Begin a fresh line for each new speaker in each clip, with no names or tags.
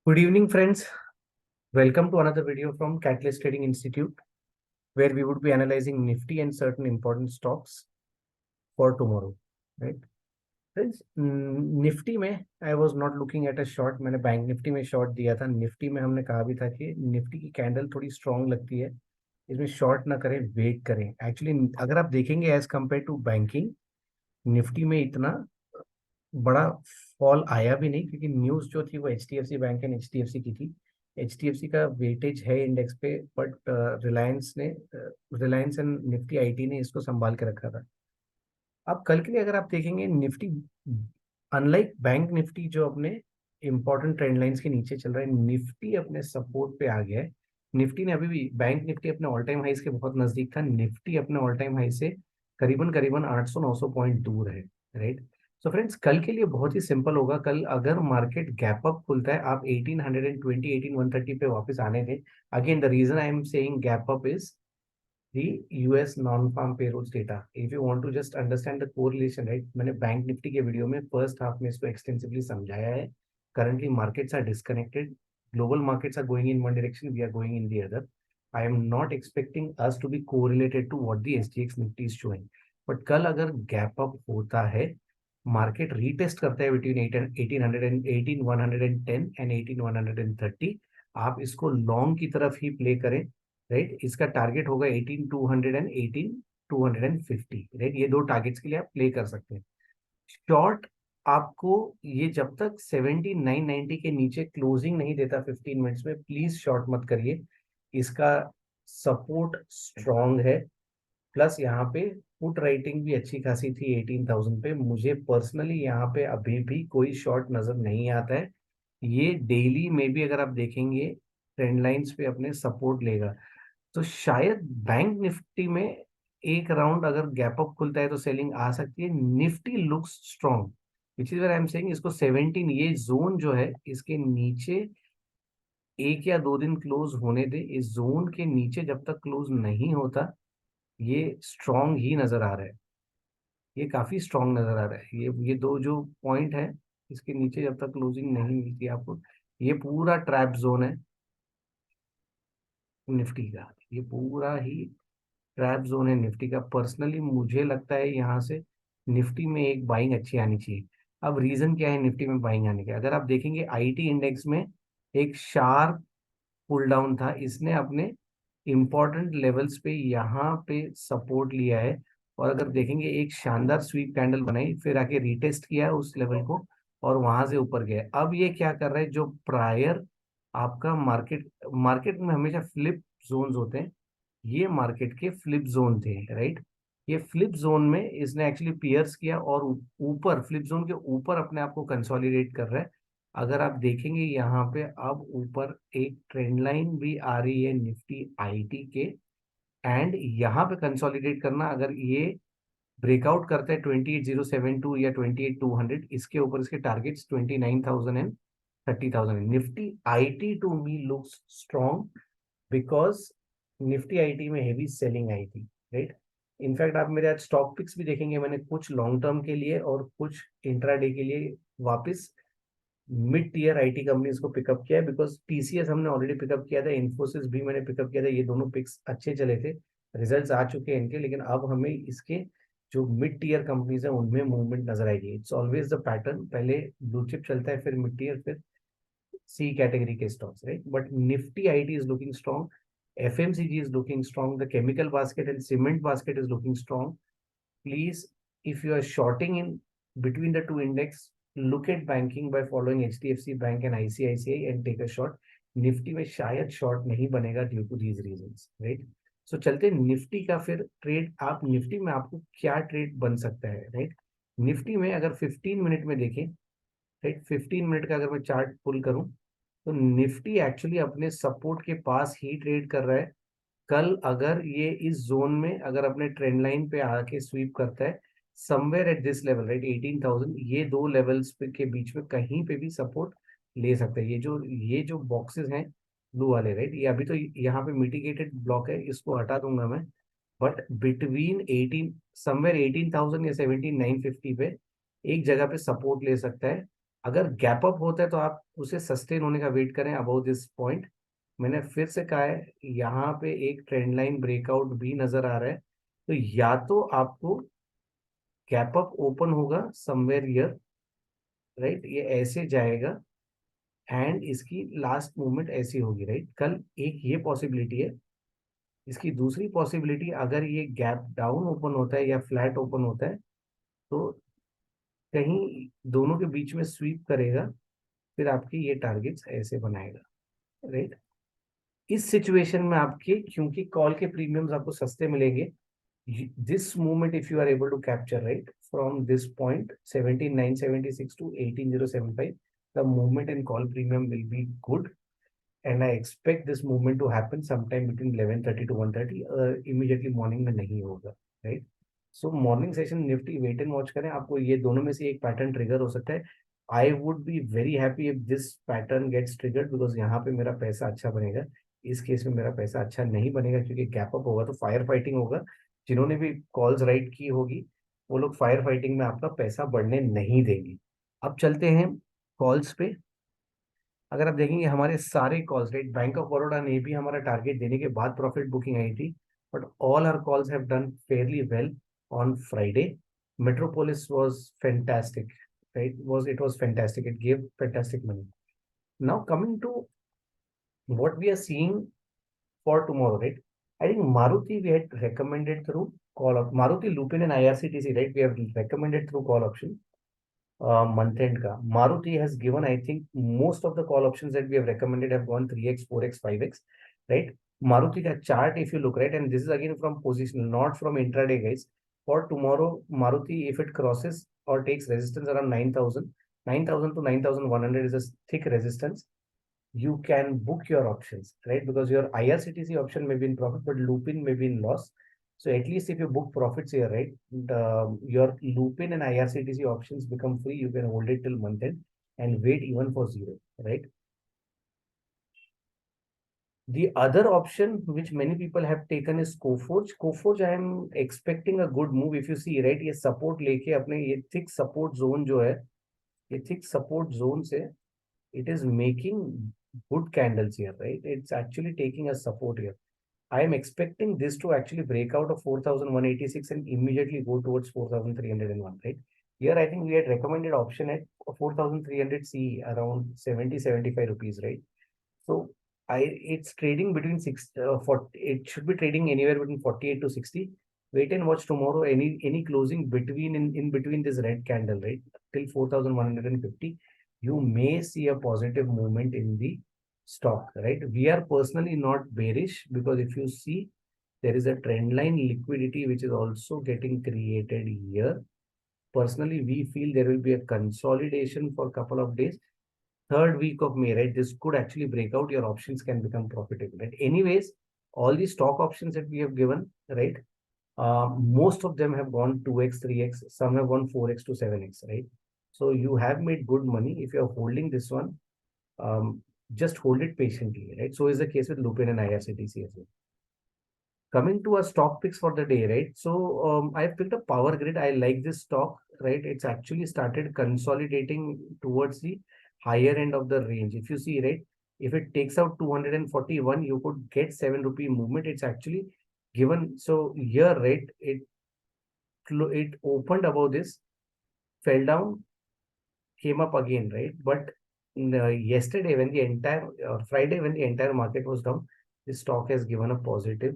Good evening, friends. Welcome to another video from Catalyst Trading Institute, where we would be analyzing Nifty and certain important stocks for tomorrow. Right, friends. Nifty में I was not looking at a short. मैंने bank Nifty में short दिया था. Nifty में हमने कहा भी था कि निफ्टी की कैंडल थोड़ी स्ट्रांग लगती है, इसमें शॉर्ट ना करें, वेट करें. एक्चुअली अगर आप देखेंगे as compare to banking, Nifty में इतना बड़ा फॉल आया भी नहीं, क्योंकि न्यूज जो थी वो एचडीएफसी बैंक एंड एचडीएफसी की थी. एचडीएफसी का वेटेज है इंडेक्स पे, but Reliance and Nifty IT ने इसको संभाल के रखा था. अब कल के लिए अगर आप देखेंगे, निफ्टी अनलाइक बैंक निफ्टी जो अपने इंपॉर्टेंट ट्रेंड लाइंस के नीचे चल रहा है, निफ्टी अपने सपोर्ट पे आ गया है. निफ्टी ने अभी भी, बैंक निफ्टी अपने ऑल टाइम हाइस के बहुत नजदीक था, निफ्टी अपने ऑल टाइम हाई से करीबन करीबन 800-900 पॉइंट दूर है. राइट. सो फ्रेंड्स, कल के लिए बहुत ही सिंपल होगा. कल अगर मार्केट गैप अप खुलता है, आप 1820 18130 पे वापस आने दें. Again the reason I am saying gap up is the US non-farm payrolls data. If you want to just understand the correlation, right? मैंने बैंक निफ्टी के वीडियो में फर्स्ट हाफ में इसको एक्सटेंसिवली समझाया है. Currently markets are disconnected. Global markets are going in one direction, we are going in the other. I am not expecting us to be correlated to what the SGX Nifty is showing. But कल अगर gap up होता है, market retest करता है between 1810 and 18130, आप इसको long की तरफ ही प्ले करें. राइट. इसका टारगेट होगा 18200 एंड 18250. राइट. ये दो टारगेट्स के लिए आप प्ले कर सकते हैं. शॉर्ट आपको ये जब तक 17990 के नीचे क्लोजिंग नहीं देता 15 मिनट्स में, प्लीज शॉर्ट मत करिए. इसका सपोर्ट स्ट्रॉन्ग है, प्लस यहाँ पे पुट राइटिंग भी अच्छी खासी थी 18000 पे. मुझे पर्सनली यहाँ पे अभी भी कोई शॉर्ट नजर नहीं आता है. ये डेली में भी अगर आप देखेंगे, ट्रेंड लाइंस पे अपने सपोर्ट लेगा. तो शायद बैंक निफ्टी में एक राउंड अगर गैप अप खुलता है तो सेलिंग आ सकती है. Nifty looks strong, which is where I am saying इसको 17, ये जोन जो है इसके नीचे एक या दो दिन क्लोज होने दे. इस जोन के नीचे जब तक क्लोज नहीं होता, ये स्ट्रॉन्ग ही नजर आ रहा है. ये काफी स्ट्रॉन्ग नजर आ रहा है. ये दो जो पॉइंट है, इसके नीचे जब तक क्लोजिंग नहीं मिलती आपको, ये पूरा ट्रैप जोन है निफ्टी का. ये पूरा ही ट्रैप जोन है निफ्टी का. पर्सनली मुझे लगता है यहाँ से निफ्टी में एक बाइंग अच्छी आनी चाहिए. अब रीजन क्या है निफ्टी में बाइंग आने का? अगर आप देखेंगे आईटी इंडेक्स में एक शार्प पुल डाउन था, इसने अपने इंपॉर्टेंट लेवल्स पे यहाँ पे सपोर्ट लिया है. और अगर देखेंगे, एक शानदार स्वीप कैंडल बनाई, फिर आके रीटेस्ट किया उस लेवल को और वहां से ऊपर गया. अब ये क्या कर रहा है, जो प्रायर आपका मार्केट मार्केट में हमेशा फ्लिप जोन्स होते हैं, ये मार्केट के फ्लिप जोन थे. राइट. ये फ्लिप जोन में इसने एक्चुअली पियर्स किया और ऊपर फ्लिप जोन के ऊपर अपने आप को कंसोलिडेट कर रहा है. अगर आप देखेंगे यहाँ पे अब ऊपर एक ट्रेंड लाइन भी आ रही है निफ्टी आईटी के, एंड यहाँ पे कंसोलिडेट करना, अगर ये ब्रेकआउट करता है 28072 या 28200, इसके ऊपर इसके targets 29000 and 30000. Nifty IT to me looks strong because Nifty IT में हेवी सेलिंग आई थी. राइट. इनफैक्ट आप मेरे आज स्टॉक पिक्स भी देखेंगे, मैंने कुछ लॉन्ग टर्म के लिए और कुछ इंट्राडे के लिए वापस मिड टीयर आईटी कंपनीज को पिकअप किया है. बिकॉज टीसीएस हमने ऑलरेडी पिकअप किया था, इन्फोसिस भी मैंने पिकअप किया था. ये दोनों पिक्स अच्छे चले थे, रिजल्ट्स आ चुके हैं इनके, लेकिन अब हमें इसके जो मिड टीयर कंपनीज है उनमें मूवमेंट नजर आएगी. इट्स ऑलवेज द पैटर्न, पहले ब्लू चिप चलता है, फिर मिड टीयर, फिर सी कैटेगरी के stocks. Right. But Nifty IT is looking strong, FMCG is looking strong, the chemical basket and cement basket is looking strong. Please, if you are shorting in between the two index, look at banking by following HDFC Bank and ICICI and take a short. Nifty में शायद short नहीं बनेगा due to these reasons. Right. So चलते निफ्टी का फिर trade. आप Nifty में आपको क्या ट्रेड बन सकता है? राइट. निफ्टी में अगर 15 मिनट में देखें, राइट, 15 मिनट का अगर मैं चार्ट पुल करूं, तो निफ्टी एक्चुअली अपने सपोर्ट के पास ही ट्रेड कर रहा है. कल अगर ये इस जोन में अगर अपने ट्रेंड लाइन पे आके स्वीप करता है somewhere at this level, right, 18000, ये दो लेवल्स के बीच में कहीं पे भी सपोर्ट ले सकता है. ये जो बॉक्सेस हैं ब्लू वाले, राइट, ये अभी तो यहाँ पे मिटिगेटेड ब्लॉक है, इसको हटा दूंगा मैं. बट बिटवीन 18 समवेयर 18000 या 17950 पे एक जगह पे सपोर्ट ले सकता है. अगर गैप अप होता है तो आप उसे सस्टेन होने का वेट करें अबाउट दिस पॉइंट। मैंने फिर से कहा है, यहाँ पे एक ट्रेंड लाइन ब्रेकआउट भी नजर आ रहा है, तो या तो आपको गैप अप ओपन होगा समवेयर हियर, राइट, ये ऐसे जाएगा एंड इसकी लास्ट मूवमेंट ऐसी होगी, राइट। कल एक ये पॉसिबिलिटी है। इसकी दूसरी पॉसिबिलिटी, अगर ये गैप डाउन ओपन होता है या फ्लैट ओपन होता है, तो कहीं दोनों के बीच में स्वीप करेगा, फिर आपकी ये टारगेट्स ऐसे बनाएगा, राइट। इस सिचुएशन में आपके, क्योंकि कॉल के प्रीमियम्स आपको सस्ते मिलेंगे, this movement if you are able to capture, right, from this point 17976 to 18075, the movement in call premium will be good, and I expect this movement to happen sometime between 11:30 to 1:30, immediately morning में नहीं होगा, right। So morning session Nifty wait and watch करें, आपको ये दोनों में से एक पैटर्न ट्रिगर हो सकता है। I would be very happy if this pattern gets triggered, because यहाँ पे मेरा पैसा अच्छा बनेगा। इस केस में मेरा पैसा अच्छा नहीं बनेगा, क्योंकि गैप अप होगा तो फायर फाइटिंग होगा। जिन्होंने भी कॉल्स राइट की होगी, वो लोग फायर फाइटिंग में आपका पैसा बढ़ने नहीं देंगे। अब चलते हैं कॉल्स पे। अगर आप देखेंगे हमारे सारे calls, right, bank of Baroda ने भी हमारा टारगेट देने के बाद प्रॉफिट बुकिंग आई थी, but all our calls have done fairly well on Friday. Metropolis was fantastic, right? It was fantastic. It gave fantastic money. Now coming to what we are seeing for tomorrow, right? I think Maruti we had recommended through call up. Maruti, Lupin and IRCTC, right? We have recommended through call option. Month end ka. Maruti has given, I think, most of the call options that we have recommended have gone 3x, 4x, 5x, right? Maruti ka chart, if you look, right, and this is again from positional, not from intraday, guys. For tomorrow, Maruti, if it crosses or takes resistance around 9,000, 9,000 to 9,100 is a thick resistance. You can book your options, right? Because your IRCTC option may be in profit, but Lupin may be in loss. So at least if you book profits here, right, your Lupin and IRCTC options become free. You can hold it till month end and wait even for zero, right? The other option which many people have taken is Coforge. Coforge, I am expecting a good move. If you see, right, ये support लेके अपने ये thick support zone जो है, ये thick support zone से it is making good candles here, right? It's actually taking a support here. I am expecting this to actually break out of 4,186 and immediately go towards 4,301, right? Here, I think we had recommended option at 4,300 C around 70-75 rupees, right? So it's trading between 40, it should be trading anywhere between 48 to 60. Wait and watch tomorrow. Any closing between in between this red candle, right, till 4,150, you may see a positive movement in the stock, right? We are personally not bearish, because if you see, there is a trend line liquidity which is also getting created here. Personally, we feel there will be a consolidation for a couple of days. Third week of May, right? This could actually break out. Your options can become profitable, right? Anyways, all the stock options that we have given, right? Most of them have gone 2x, 3x, some have gone 4x to 7x, right? So you have made good money. If you're holding this one, just hold it patiently, right? So is the case with Lupin and IRCTC as well. Coming to our stock picks for the day, right? So I've picked up Power Grid. I like this stock, right? It's actually started consolidating towards the higher end of the range. If you see, right, if it takes out 241, you could get 7 rupee movement. It's actually given. So here, right, it opened above this, fell down, came up again, right? But yesterday, when the entire Friday, when the entire market was down, the stock has given a positive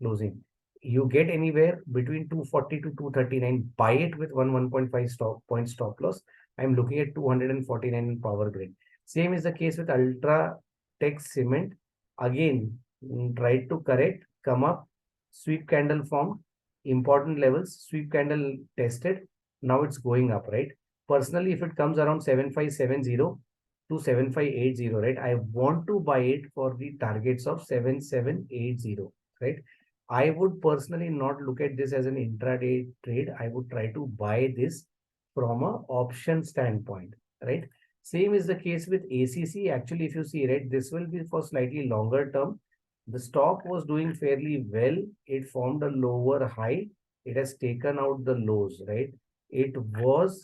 closing. You get anywhere between 240 to 239. Buy it with 1.5 stop point stop loss. I'm looking at 249 in Power Grid. Same is the case with Ultra Tech Cement. Again, try to correct, come up, sweep candle formed, important levels, sweep candle tested. Now it's going up, right? Personally, if it comes around 7570 to 7580, right, I want to buy it for the targets of 7780, right? I would personally not look at this as an intraday trade. I would try to buy this from a option standpoint, right? Same is the case with ACC. Actually, if you see, right, this will be for slightly longer term. The stock was doing fairly well. It formed a lower high. It has taken out the lows, right? It was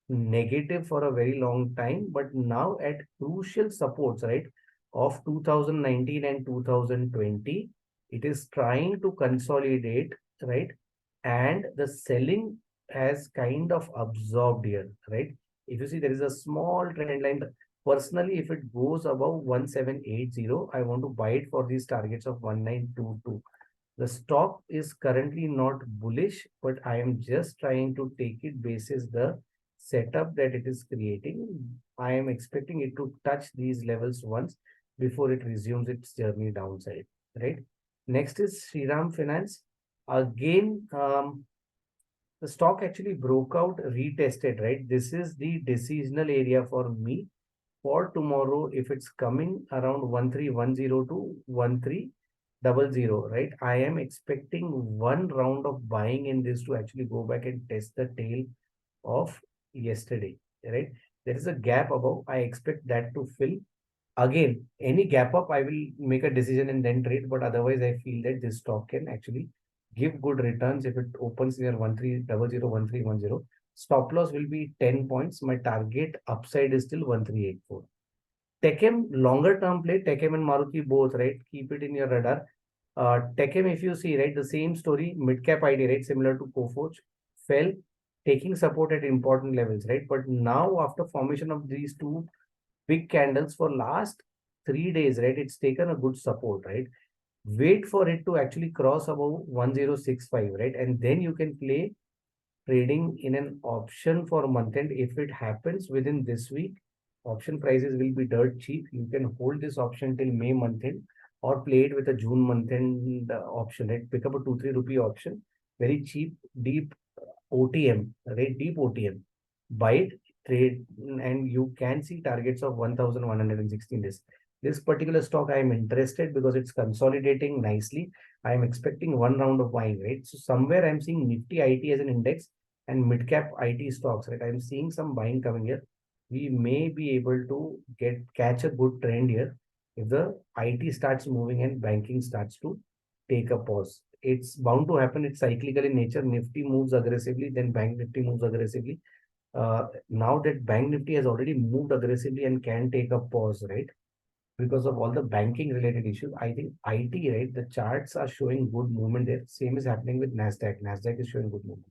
negative for a very long time, but now at crucial supports, right, of 2019 and 2020, it is trying to consolidate, right, and the selling has kind of absorbed here, right? If you see, there is a small trend line. Personally, if it goes above 1780, I want to buy it for these targets of 1922. The stock is currently not bullish, but I am just trying to take it basis the setup that it is creating. I am expecting it to touch these levels once before it resumes its journey downside, right? Next is Shriram Finance. Again, the stock actually broke out, retested, right? This is the decisional area for me for tomorrow. If it's coming around 1310 to 1300, right? I am expecting one round of buying in this to actually go back and test the tail of yesterday, right? There is a gap above. I expect that to fill. Again, any gap up, I will make a decision and then trade. But otherwise, I feel that this stock can actually give good returns if it opens near 1300, 1310. Stop loss will be 10 points. My target upside is still 1384. Techem, longer term play, Techem and Maruti both, right? Keep it in your radar. Techem, if you see, right, the same story, mid cap ID, right, similar to Coforge, fell, taking support at important levels, right? But now, after formation of these two big candles for last 3 days, right, it's taken a good support, right? Wait for it to actually cross above 1065, right? And then you can play trading in an option for month end. If it happens within this week, option prices will be dirt cheap. You can hold this option till May month end or play it with a June month end option, right? Pick up a 2-3 rupee option, very cheap, deep OTM, right? Deep OTM. Buy it, trade, and you can see targets of 1116 days. This particular stock I am interested because it's consolidating nicely. I am expecting one round of buying, right? So somewhere I'm seeing Nifty IT as an index and mid cap IT stocks, right? I'm seeing some buying coming here. We may be able to catch a good trend here if the IT starts moving and banking starts to take a pause. It's bound to happen. It's cyclical in nature. Nifty moves aggressively, then Bank Nifty moves aggressively. Now that Bank Nifty has already moved aggressively and can take a pause, right? Because of all the banking related issues, I think IT, right? The charts are showing good movement there. Same is happening with Nasdaq. Nasdaq is showing good movement.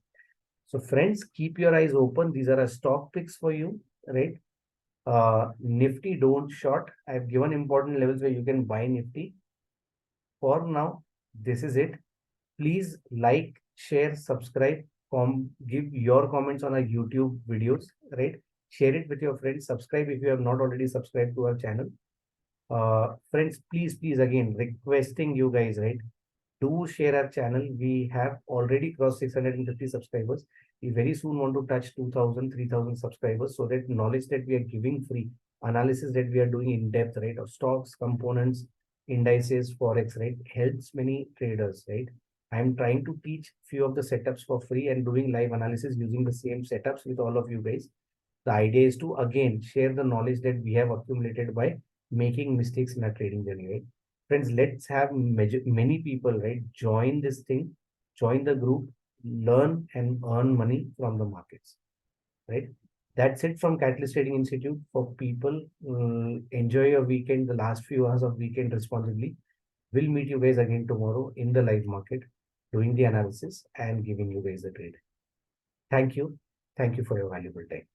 So friends, keep your eyes open. These are a stock picks for you, right? Nifty don't short. I've given important levels where you can buy Nifty. For now, this is it. Please like, share, subscribe, give your comments on our YouTube videos, right? Share it with your friends. Subscribe if you have not already subscribed to our channel. Friends, please, again, requesting you guys, right? Do share our channel. We have already crossed 650 subscribers. We very soon want to touch 2000, 3000 subscribers so that knowledge that we are giving free, analysis that we are doing in depth, right, of stocks, components, indices, forex, right, helps many traders, right? I'm trying to teach few of the setups for free and doing live analysis using the same setups with all of you guys. The idea is to again share the knowledge that we have accumulated by making mistakes in our trading journey, right? Friends, let's have many people, right, join this thing, join the group, learn and earn money from the markets, right? That's it from Catalyst Trading Institute for people. Enjoy your weekend, the last few hours of weekend responsibly. We'll meet you guys again tomorrow in the live market, doing the analysis and giving you guys the trade. Thank you. Thank you for your valuable time.